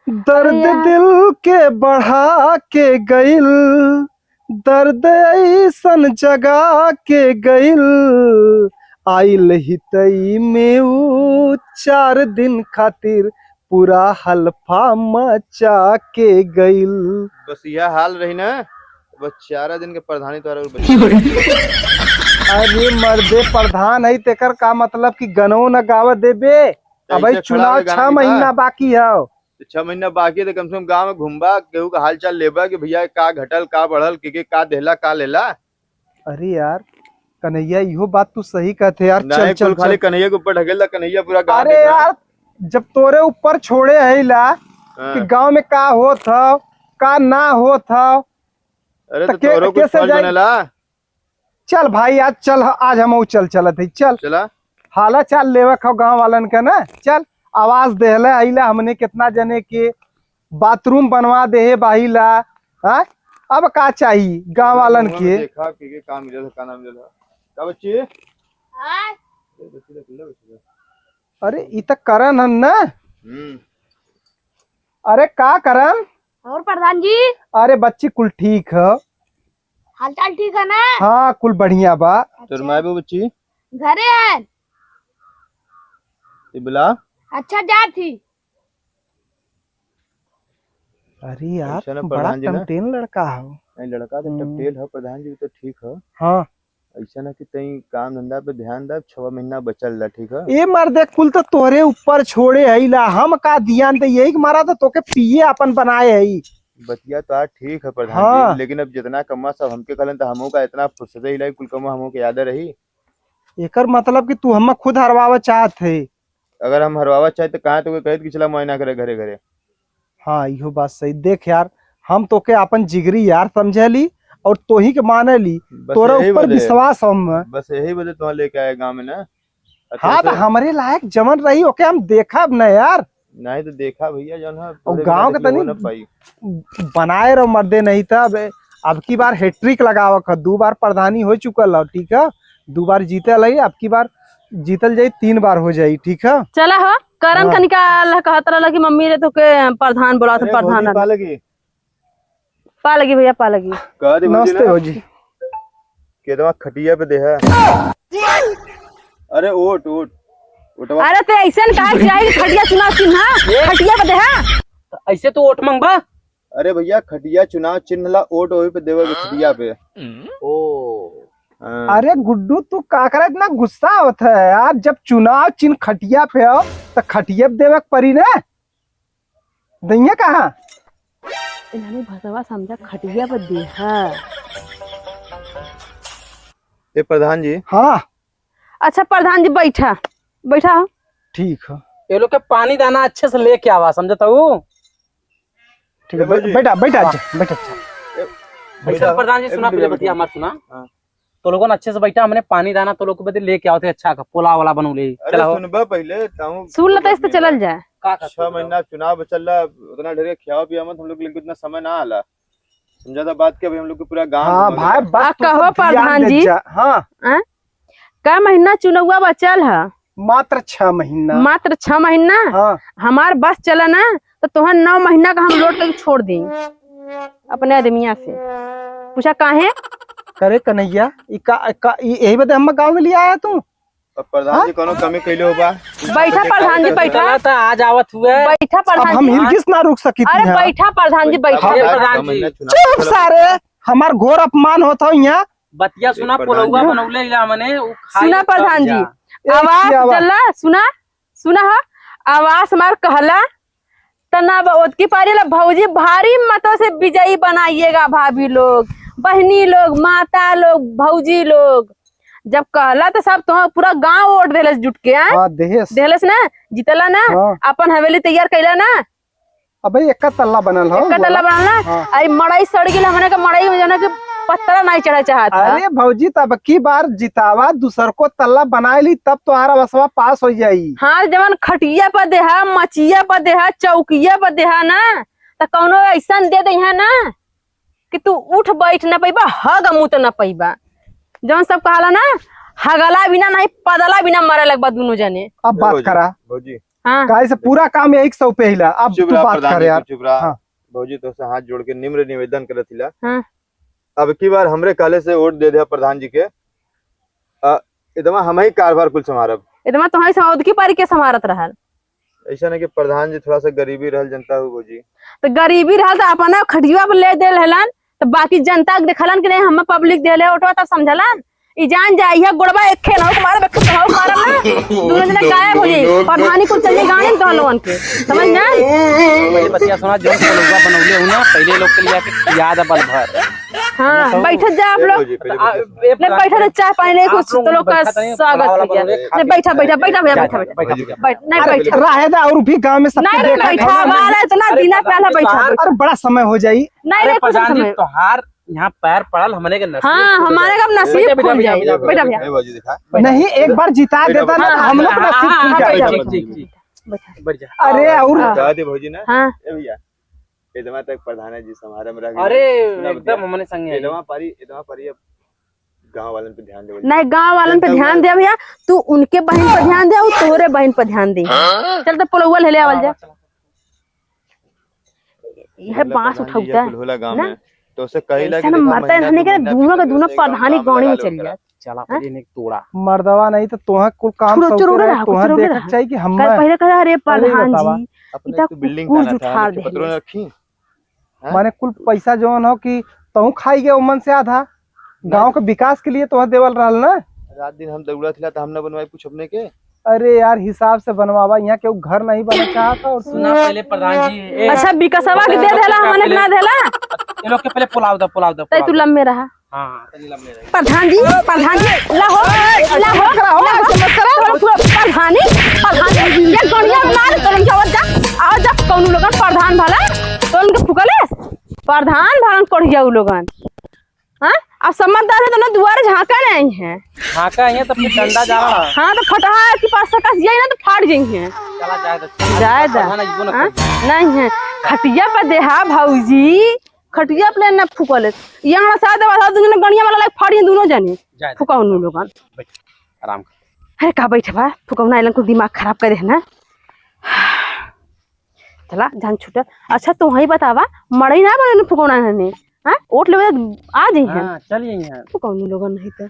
दर्द दिल के बढ़ा के गइल, दर्द ऐसन जगा के गइल, आइल हितई में ऊ 4 दिन खातिर पूरा हल्फा मचा के गइल। बस यह हाल रही ना, बस 4 दिन के प्रधानी तो अरे मर्दे प्रधान है तेकर का मतलब कि गनो न गावत देबे। अब चुनाव 6 महीना बाकी है। 6 महीना बाकी है तो कम से कम गाँव में घूमबा, केहू का हाल चाल लेबा कि भैया का घटल का बढ़ल, के का देहला का लेला। अरे यार कन्हैया इहो बात तू सही कहते यार। चल चल खाली कन्हैया के ऊपर ढकेल, कन्हैया पूरा गाँव। अरे यार जब तोरे ऊपर छोड़े है ला कि गांव में का होत हो का ना होत हो। अरे तो तोरो कुछ फर्ज बनेला। चल भाई आज चल, आज हम चल चलत है। चल चला हाला चाल लेवा खाओ गांव वालन का ना। चल आवाज देहले आइला हमने कितना जने के बाथरूम बनवा दे बाहिला। हाँ अब का चाहिए गांव वालन के। देखा के काम मिला का नाम मिला का बच्ची। अरे इ त करन हन ना। अरे का करन और प्रधान जी। अरे बच्ची कुल ठीक है, हालचाल ठीक है ना। हाँ कुल बढ़िया बा। तोर माय बो बच्ची घरे है बुला। अच्छा जा थी। अरे यार बड़ा टमटेन लड़का है। नहीं लड़का तो टपटेल है, प्रधान जी तो ठीक है। हाँ ऐसा ना कि तई काम धंधा पे ध्यान दे, 6 महीना बचल ला। ठीक है ए मर्दे कुल तो तोरे ऊपर छोड़े है ला, हम का ध्यान दे। यही मारा तो तोके पिए अपन बनाए है। बतिया तो आज ठीक है प्रधान हाँ। जी, लेकिन अब जितना कमा सब हमके कहलन तो हमो का इतना फुसदे ही लाई कुल कमा हमो के याद रही। एकर मतलब कि तू हम खुद हरवावा चाहत है। अगर हम हरवावा चाहे तो कहा तो कहत कि चला मुआयना करे घरे घरे। हाँ इहो बात सही। देख यार हम तोके अपन जिगरी यार समझली और तोही के माने ली, तोरा ऊपर विश्वास हम। बस यही वजह तो लेके आए गाँव में ना। हाँ तो हमारे लायक जमन रही ओके हम देखा न यार। नहीं तो देखा भैया जो है और गाँव के तनी बनाए रहो मर्दे। नहीं था अब की बार हैट्रिक लगावक है। 2 बार प्रधानी हो चुकल है। ठीक है 2 बार जीते लगी, अब की बार जीतल जाये 3 बार हो जाये। ठीक है चला हो करन कनिका कहत रहला कि मम्मी रे तोके प्रधान बोला था। प्रधान पा लगी भैया पा लगी। नमस्ते हो जी। केदवा खटिया पे दे है। अरे ओट ओट ओटवा। अरे ते ऐसे कहा जाए खटिया चुनाव चिन्ह खटिया पे दे है। ऐसे तो ओट मंगबा। अरे भैया खटिया चुनाव चिन्ह ला ओट ओही पे देवे खटिया पे। ओ अरे गुड्डू तू का करे इतना गुस्सा होत है यार। जब चुनाव चिन्ह खटिया पे हो तो खटिया पे देवे परी ना। दैया कहा इन्होंने भसवा समझा खटिया पे दे है। ए प्रधान जी। हाँ अच्छा प्रधान जी बैठा बैठा हो। ठीक है ये लोग के पानी दाना अच्छे से लेके आवा, समझता हूँ। ठीक है बैठा बैठा बैठा। ऐसा प्रधान जी सुना पहले बतिया हमार सुना। तो लोगों ने अच्छे से बैठा, हमने पानी दाना तो लोग को बदले लेके आओ थे। अच्छा का पोला वाला बनू ले। अरे सुनबा पहले सुन लेते इससे चलल जाए। 6 महीना चुनाव चल रहा, उतना ढेर खियावा पिया मत हम लोग, लेकिन इतना समय ना आला। समझा था बात के भाई हम लोग को पूरा गांव। हाँ भाई बात कहो प्रधान जी। हाँ का महीना चुनाव बचल है? मात्र 6 महीना। मात्र 6 महीना। हाँ हमार बस चला ना तो तुहर 9 महीना का हम लौट कर छोड़ दी अपने आदमिया से। पूछा काहे करे कन्हैया यही बता हम गाँव में लिया आया तू। प्रधान जी कोनो कमी कैले होगा। बैठा प्रधान जी बैठा। था आज आवत हुए। बैठा प्रधान हम हिरगिस ना रुक सकी। अरे बैठा प्रधान जी बैठा। प्रधान जी चुप सारे, हमार घोर अपमान होता यहाँ। बतिया सुना पोलौआ बनौले इला मने। सुना प्रधान जी आवाज चला सुना सुना हो आवाज हमार कहला तना की पारी भौजी भारी मतों से विजयी बनाइएगा। भाभी लोग, बहनी लोग, माता लोग, भौजी लोग जब कहला तो सब तो पूरा गांव वोट देलस जुट के। देलस ना जीतला ना। अपन हवेली तैयार कैला ना। अबे एक तल्ला बनल हो। एक तल्ला बनल ना। अरे मड़ई सड़ गई हमने का मड़ई में जाना के पत्थर नहीं चढ़ा चाहता। अरे भौजी तब की बार जितावा दूसर को तल्ला बनाए ली तब तुम्हारा बसवा पास हो जाई। हाँ जवन खटिया पर देहा, मचिया पर देहा, चौकिया पर देहा ना तो कौनो ऐसा दे दे ना कि तू उठ बैठ न पैबा, हग मुत न पैबा। जवन सब कहला ना हगला बिना नहीं पदला बिना मरे लगबा दोनों जने। अब बात करा भौजी। हाँ काहे से पूरा काम 100 पे हिला। अब चुप तू रहा बात प्रधान कर जी, यार। चुप रहा। हाँ। भौजी तो से हाथ जोड़ के निम्र निवेदन करत हिला। हाँ। अब की बार हमरे काले से वोट दे दिया प्रधान जी के, इतना हम ही कारभार कुल संभारब। इतना तुम्हारी सौद की पारी के समारत रहल। ऐसा नहीं कि प्रधान जी थोड़ा सा गरीबी रहल जनता हो भौजी। तो गरीबी रहल तो अपना खटिया पर ले दे रहलन, तो बाकी जनता के देखलन कि नहीं हम पब्लिक देले ओटवा तब समझलन। ई जान जाइए गोड़बा एक खेल हो मारे बच्चे तो हो मारम ना दोनों जना गायब हो जाई। प्रधानी को चलिए गाने तो लोगन के समझ ना। पहले बतिया सुना जो पोलवा बनौले हूं ना पहले लोग के लिए के याद है बल भर। हाँ बैठे जा आप लोग, भौजी, पहले भौजी। नहीं बैठा तो चाय पानी नहीं कुछ तो लोग का स्वागत कीजिए। नहीं बैठा बैठा बैठा भैया बैठा बैठा बैठ नहीं बैठा राहेदा और भी गांव में सबके नहीं देखा बैठा वाला इतना दिना पहला बैठा। अरे बड़ा समय हो जाई। नहीं नहीं कुछ प्रधान जी समय। तोहार यहाँ पैर पड़ल हमने के नसीब हाँ हमारे का नसीब खुल जाए। बैठा भैया ए भौजी दिखा। नहीं एक बार जिता देता ना तो हम लोग का नसीब खुल जाता। ठीक ठीक ठीक बढ़ जा। अरे और कहा दे भौजी ना। हाँ ए भैया इदमा तक प्रधान जी समारोह में रह अरे एकदम हमने संग है। इदमा पारी अब गांव वालन पे ध्यान दे। नहीं गांव वालन पे ध्यान दे भैया, तू उनके बहन पे ध्यान दे और तोहरे बहन पे ध्यान दे। चल तो पोलवा ले आवल जा। यह बांस उठाउता है होला गांव में तो उसे कहिला ऐसा ना मरता है नहीं के दोनों का दोनों प्रधानी गौणी में चल जाए। चला पहले एक तोड़ा मर्दवा नहीं तो तोहा कुल काम चुरो- चुरो सौते रहा, रहे तोहा चुरो देखा रहा। चाहिए कि हम कल पहले कहा अरे प्रधान बतावा। जी अपने इतना तो बिल्डिंग कुकुर का जुठार दे पत्रों में रखी। माने कुल पैसा जौन हो कि तू खाई गए उमन से आधा गांव के विकास के लिए तोहा देवल रहल ना। रात दिन हम दौड़ा थिला तो हमने बनवाई कुछ अपने के। अरे यार हिसाब से बनवावा, यहाँ के घर नहीं बना चाहता और सुना पहले प्रधान जी अच्छा विकासवा के दे देला हमने ना देला ये लोग के पहले पुलाव दो तै तू लम्बे रहा। हां तनी लंबे रहे। प्रधान जी लाहो प्रधानी ये गणिया मार करम जावत जा आओ जा कौन लोगन प्रधान भला तो उनके फुकले प्रधान भलन कर जाऊ लोगन। हां अब समझदार है तो ना दुआरे झांका नहीं है। हां का ये तो फिर डंडा जा रहा है। हाँ तो फटहा के पास सकस जाई ना तो फाड़ जाई। चला जाए तो जाए दा प्रधान जी हाँ? नहीं है खटिया पर देहा भौजी खटिया पे ना फुकले यहाँ साथ वाला दोनों गणिया वाला लाइक फाड़ी दोनों जाने जाए फुकाउनु लोगन। आराम अरे का बैठे बा फुकौना इलन को दिमाग खराब करे है ना। चला जान छूटा। अच्छा तो वही बतावा मड़ई ना बने फुकौना ने। हाँ ओट लेवे आ जाई है हां चलिए यहां फुकौनु लोगन नहीं तो